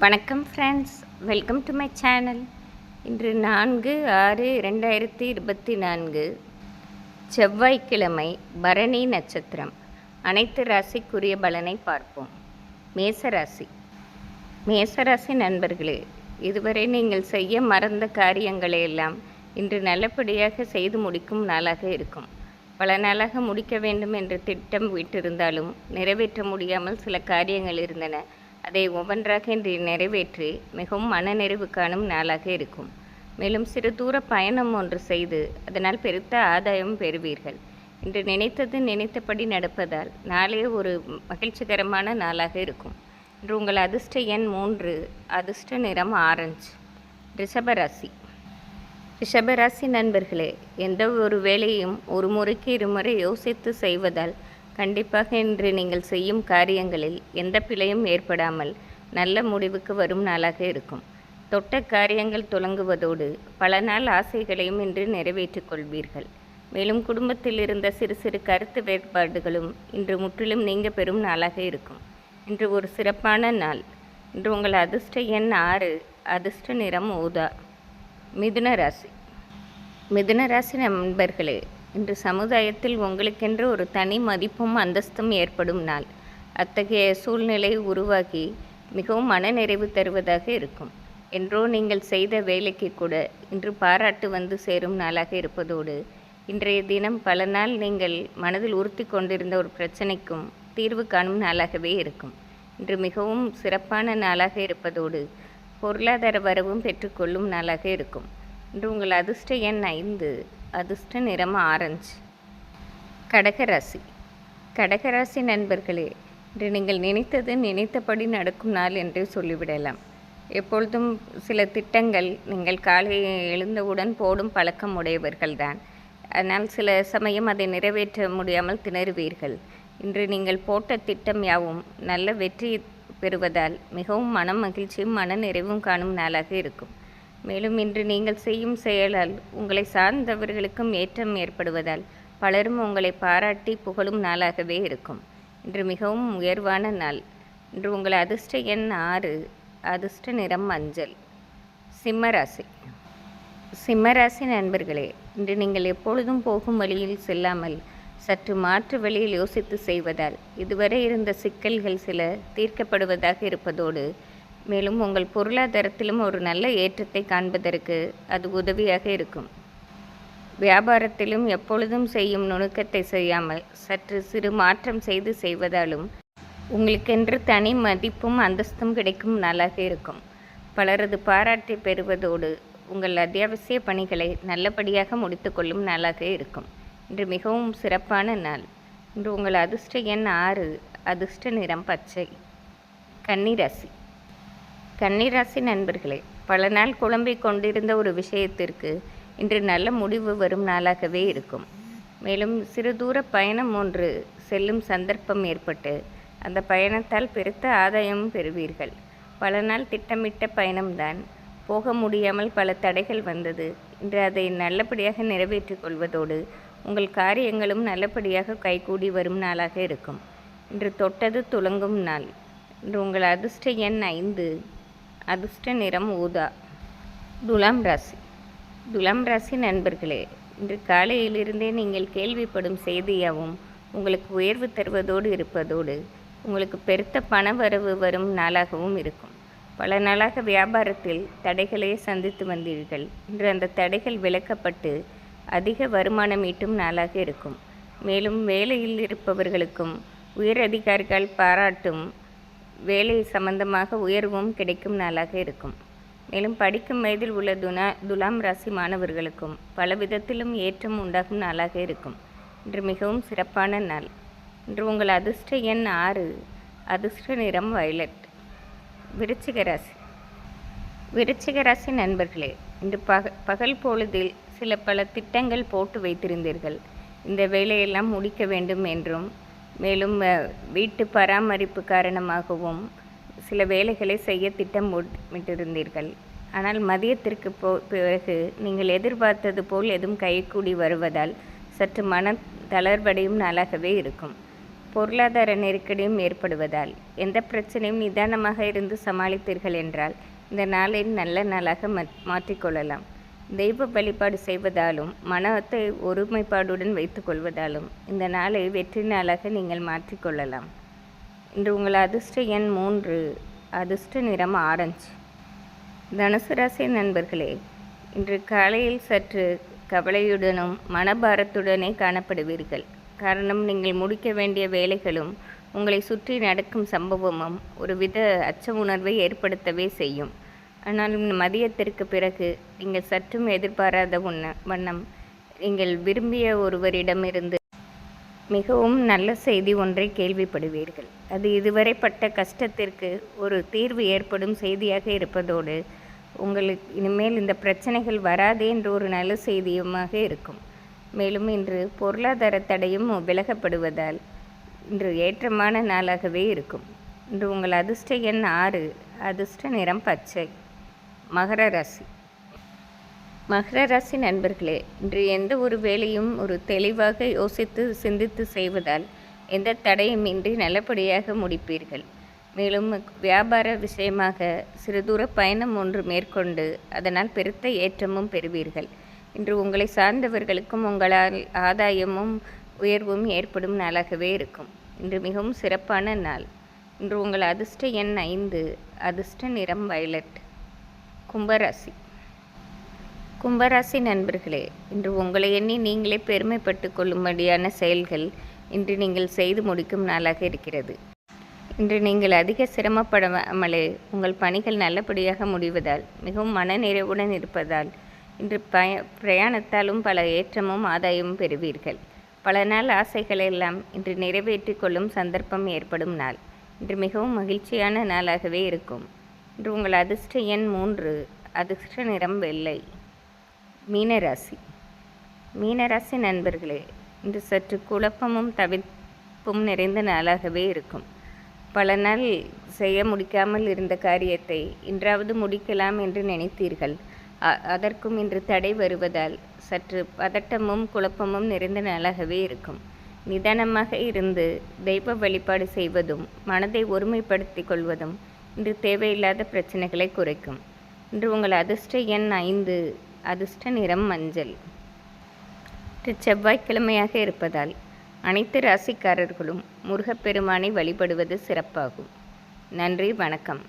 வணக்கம் friends, welcome to my channel. இன்று 4/6/2024 செவ்வாய்க்கிழமை, பரணி நட்சத்திரம். அனைத்து ராசிக்குரிய பலனை பார்ப்போம். மேசராசி. மேசராசி நண்பர்களே, இதுவரை நீங்கள் செய்ய மறந்த காரியங்களை எல்லாம் இன்று நல்லபடியாக செய்து முடிக்கும் நாளாக இருக்கும். பல நாளாக முடிக்க வேண்டும் என்று திட்டம் விட்டிருந்தாலும் நிறைவேற்ற முடியாமல் சில காரியங்கள் இருந்தன. அதை ஒவ்வொன்றாக இன்று நிறைவேற்றி மிகவும் மனநிறைவு காணும் நாளாக இருக்கும். மேலும் சிறு தூர பயணம் ஒன்று செய்து அதனால் பெருத்த ஆதாயம் பெறுவீர்கள். இன்று நினைத்தது நினைத்தபடி நடப்பதால் நாளே ஒரு மகிழ்ச்சிகரமான நாளாக இருக்கும். இன்று உங்கள் அதிர்ஷ்ட எண் 3, அதிர்ஷ்ட நிறம் ஆரஞ்சு. ரிஷபராசி. ரிஷபராசி நண்பர்களே, எந்த ஒரு வேலையும் ஒரு முறைக்கு இருமுறை யோசித்து செய்வதால் கண்டிப்பாக இன்று நீங்கள் செய்யும் காரியங்களில் எந்த பிழையும் ஏற்படாமல் நல்ல முடிவுக்கு வரும் நாளாக இருக்கும். தொட்ட காரியங்கள் தொடங்குவதோடு பல நாள் ஆசைகளையும் இன்று நிறைவேற்றிக் கொள்வீர்கள். மேலும் குடும்பத்தில் இருந்த சிறு சிறு கருத்து வேறுபாடுகளும் இன்று முற்றிலும் நீங்க பெறும் நாளாக இருக்கும். இன்று ஒரு சிறப்பான நாள். இன்று உங்கள் அதிர்ஷ்ட எண் 6, அதிர்ஷ்ட நிறம் ஊதா. மிதுன ராசி. மிதுன ராசி நண்பர்களே, இன்று சமுதாயத்தில் உங்களுக்கென்று ஒரு தனி மதிப்பும் அந்தஸ்தும் ஏற்படும் நாள். அத்தகைய சூழ்நிலை உருவாகி மிகவும் மனநிறைவு தருவதாக இருக்கும். என்றோ நீங்கள் செய்த வேலைக்கு கூட இன்று பாராட்டு வந்து சேரும் நாளாக இருப்பதோடு இன்றைய தினம் பல நாள் நீங்கள் மனதில் உறுத்தி கொண்டிருந்த ஒரு பிரச்சனைக்கும் தீர்வு காணும் நாளாகவே இருக்கும். இன்று மிகவும் சிறப்பான நாளாக இருப்பதோடு பொருளாதார வரவும் பெற்றுக்கொள்ளும் நாளாக இருக்கும். இன்று உங்கள் அதிர்ஷ்ட எண் 5, அதிர்ஷ்ட நிறம் ஆரஞ்சு. கடகராசி. கடகராசி நண்பர்களே, இன்று நீங்கள் நினைத்தது நினைத்தபடி நடக்கும் நாள் என்றே சொல்லிவிடலாம். எப்பொழுதும் சில திட்டங்கள் நீங்கள் காலை எழுந்தவுடன் போடும் பழக்கம் உடையவர்கள்தான். ஆனால் சில சமயம் அதை நிறைவேற்ற முடியாமல் திணறுவீர்கள். இன்று நீங்கள் போட்ட திட்டம் யாவும் நல்ல வெற்றி பெறுவதால் மிகவும் மன மகிழ்ச்சியும் மன நிறைவும் காணும் நாளாக இருக்கும். மேலும் இன்று நீங்கள் செய்யும் செயலால் உங்களை சார்ந்தவர்களுக்கும் ஏற்றம் ஏற்படுவதால் பலரும் உங்களை பாராட்டி புகழும் நாளாகவே இருக்கும். இன்று மிகவும் உயர்வான நாள். இன்று உங்கள் அதிர்ஷ்ட எண் 6, அதிர்ஷ்ட நிறம் மஞ்சள். சிம்மராசி. சிம்மராசி நண்பர்களே, இன்று நீங்கள் எப்பொழுதும் போகும் வழியில் செல்லாமல் சற்று மாற்று வழியில் யோசித்து செய்வதால் இதுவரை இருந்த சிக்கல்கள் சில தீர்க்கப்படுவதாக இருப்பதோடு மேலும் உங்கள் பொருளாதாரத்திலும் ஒரு நல்ல ஏற்றத்தை காண்பதற்கு அது உதவியாக இருக்கும். வியாபாரத்திலும் எப்பொழுதும் செய்யும் நுணுக்கத்தை செய்யாமல் சற்று சிறு மாற்றம் செய்வதாலும் உங்களுக்கென்று தனி மதிப்பும் அந்தஸ்தும் கிடைக்கும் நாளாக இருக்கும். பலரது பாராட்டை பெறுவதோடு உங்கள் அத்தியாவசிய பணிகளை நல்லபடியாக முடித்து கொள்ளும் நாளாக இருக்கும். இன்று மிகவும் சிறப்பான நாள். இன்று உங்கள் அதிர்ஷ்ட எண் 6, அதிர்ஷ்ட நிறம் பச்சை. கன்னிராசி. கன்னிராசி நண்பர்களே, பல நாள் குழம்பிக் கொண்டிருந்த ஒரு விஷயத்திற்கு இன்று நல்ல முடிவு வரும் நாளாகவே இருக்கும். மேலும் சிறு தூர பயணம் ஒன்று செல்லும் சந்தர்ப்பம் ஏற்பட்டு அந்த பயணத்தால் பெருத்த ஆதாயமும் பெறுவீர்கள். பல நாள் திட்டமிட்ட பயணம்தான், போக முடியாமல் பல தடைகள் வந்தது. இன்று அதை நல்லபடியாக நிறைவேற்றிக் கொள்வதோடு உங்கள் காரியங்களும் நல்லபடியாக கைகூடி வரும் நாளாக இருக்கும். இன்று தொட்டது துலங்கும் நாள். இன்று உங்கள் அதிர்ஷ்ட எண் 5, அதிர்ஷ்ட நிறம் ஊதா. துலாம் ராசி. துலாம் ராசி நண்பர்களே, இன்று காலையிலிருந்தே நீங்கள் கேள்விப்படும் செய்தியாகவும் உங்களுக்கு உயர்வு தருவதோடு இருப்பதோடு உங்களுக்கு பெருத்த பண வரவு வரும் நாளாகவும் இருக்கும். பல நாளாக வியாபாரத்தில் தடைகளை சந்தித்து வந்தீர்கள். இன்று அந்த தடைகள் விலக்கப்பட்டு அதிக வருமானம் ஈட்டும் நாளாக இருக்கும். மேலும் வேலையில் இருப்பவர்களுக்கும் உயர் அதிகாரிகள் பாராட்டும் வேலை சம்பந்தமாக உயர்வும் கிடைக்கும் நாளாக இருக்கும். மேலும் படிக்கும் வயதில் உள்ள துலாம் ராசி மாணவர்களுக்கும் பல விதத்திலும் ஏற்றம் உண்டாகும் நாளாக இருக்கும். இன்று மிகவும் சிறப்பான நாள். இன்று உங்கள் அதிர்ஷ்ட எண் 6, அதிர்ஷ்ட நிறம் வயலட். விருச்சிக ராசி. விருச்சிக ராசி நண்பர்களே, இன்று பகல் பொழுதில் பல திட்டங்கள் போட்டு வைத்திருந்தீர்கள். இந்த வேலையெல்லாம் முடிக்க வேண்டும் என்றும் மேலும் வீட்டு பராமரிப்பு காரணமாகவும் சில வேலைகளை செய்ய திட்டமிட்டிருந்தீர்கள். ஆனால் மதியத்திற்கு பிறகு நீங்கள் எதிர்பார்த்தது போல் எதுவும் கைகூடி வருவதால் சற்று மன தளர்வடையும் நாளாகவே இருக்கும். பொருளாதார நெருக்கடியும் ஏற்படுவதால் எந்த பிரச்சனையும் நிதானமாக இருந்து சமாளித்தீர்கள் என்றால் இந்த நாளை நல்ல நாளாக மாற்றிக்கொள்ளலாம். தெய்வ வழிபாடு செய்வதாலும் மனத்தை ஒருமைப்பாடுடன் வைத்துக்கொள்வதாலும் இந்த நாளை வெற்றி நாளாக நீங்கள் மாற்றிக்கொள்ளலாம். இன்று உங்கள் அதிர்ஷ்ட எண் 3, அதிர்ஷ்ட நிறம் ஆரஞ்சு. தனுசு ராசி நண்பர்களே, இன்று காலையில் சற்று கவலையுடனும் மனபாரத்துடனே காணப்படுவீர்கள். காரணம், நீங்கள் முடிக்க வேண்டிய வேலைகளும் உங்களை சுற்றி நடக்கும் சம்பவமும் ஒருவித அச்ச உணர்வை ஏற்படுத்தவே செய்யும். ஆனால் மதியத்திற்கு பிறகு நீங்கள் சற்றும் எதிர்பாராத வண்ணம் நீங்கள் விரும்பிய ஒருவரிடமிருந்து மிகவும் நல்ல செய்தி ஒன்றை கேள்விப்படுவீர்கள். அது இதுவரை பட்ட கஷ்டத்திற்கு ஒரு தீர்வு ஏற்படும் செய்தியாக இருப்பதோடு உங்களுக்கு இனிமேல் இந்த பிரச்சனைகள் வராது என்ற ஒரு நல்ல செய்தியுமாக இருக்கும். மேலும் இன்று பொருளாதார தடையும் விலகப்படுவதால் இன்று ஏற்றமான நாளாகவே இருக்கும். இன்று உங்கள் அதிர்ஷ்ட எண் 6, அதிர்ஷ்ட நிறம் பச்சை. மகர ராசி. மகர ராசி நண்பர்களே, இன்று எந்த ஒரு வேலையும் ஒரு தெளிவாக யோசித்து சிந்தித்து செய்வதால் எந்த தடையுமின்றி நல்லபடியாக முடிப்பீர்கள். மேலும் வியாபார விஷயமாக சிறு தூர பயணம் ஒன்று மேற்கொண்டு அதனால் பெருத்த ஏற்றமும் பெறுவீர்கள். இன்று உங்களை சார்ந்தவர்களுக்கும் உங்களால் ஆதாயமும் உயர்வும் ஏற்படும் நாளாகவே இருக்கும். இன்று மிகவும் சிறப்பான நாள். இன்று உங்கள் அதிர்ஷ்ட எண் 5, அதிர்ஷ்ட நிறம் வயலட். கும்பராசி. கும்பராசி நண்பர்களே, இன்று உங்களை எண்ணி நீங்களே பெருமைப்பட்டு கொள்ளும்படியான செயல்கள் இன்று நீங்கள் செய்து முடிக்கும் நாளாக இருக்கிறது. இன்று நீங்கள் அதிக சிரமப்படாமலே உங்கள் பணிகள் நல்லபடியாக முடிவதால் மிகவும் மனநிறைவுடன் இருப்பதால் இன்று பிரயாணத்தாலும் பல ஏற்றமும் ஆதாயமும் பெறுவீர்கள். பல நாள் ஆசைகளெல்லாம் இன்று நிறைவேற்றி கொள்ளும் சந்தர்ப்பம் ஏற்படும் நாள். இன்று மிகவும் மகிழ்ச்சியான நாளாகவே இருக்கும். இன்று உங்கள் அதிர்ஷ்ட எண் 3, அதிர்ஷ்ட நிறம் வெள்ளை. மீனராசி. மீனராசி நண்பர்களே, இன்று சற்று குழப்பமும் தவிர்ப்பும் நிறைந்த நாளாகவே இருக்கும். பல நாள் செய்ய முடிக்காமல் இருந்த காரியத்தை இன்றாவது முடிக்கலாம் என்று நினைத்தீர்கள். அதற்கும் இன்று தடை வருவதால் சற்று பதட்டமும் குழப்பமும் நிறைந்த நாளாகவே இருக்கும். நிதானமாக இருந்து தெய்வ வழிபாடு செய்வதும் மனதை ஒருமைப்படுத்தி கொள்வதும் இன்று தேவையில்லாத பிரச்சனைகளை குறைக்கும். இன்று உங்கள் அதிர்ஷ்ட எண் 5, அதிர்ஷ்ட நிறம் மஞ்சள். இன்று செவ்வாய்க்கிழமையாக இருப்பதால் அனைத்து ராசிக்காரர்களும் முருகப்பெருமானை வழிபடுவது சிறப்பாகும். நன்றி, வணக்கம்.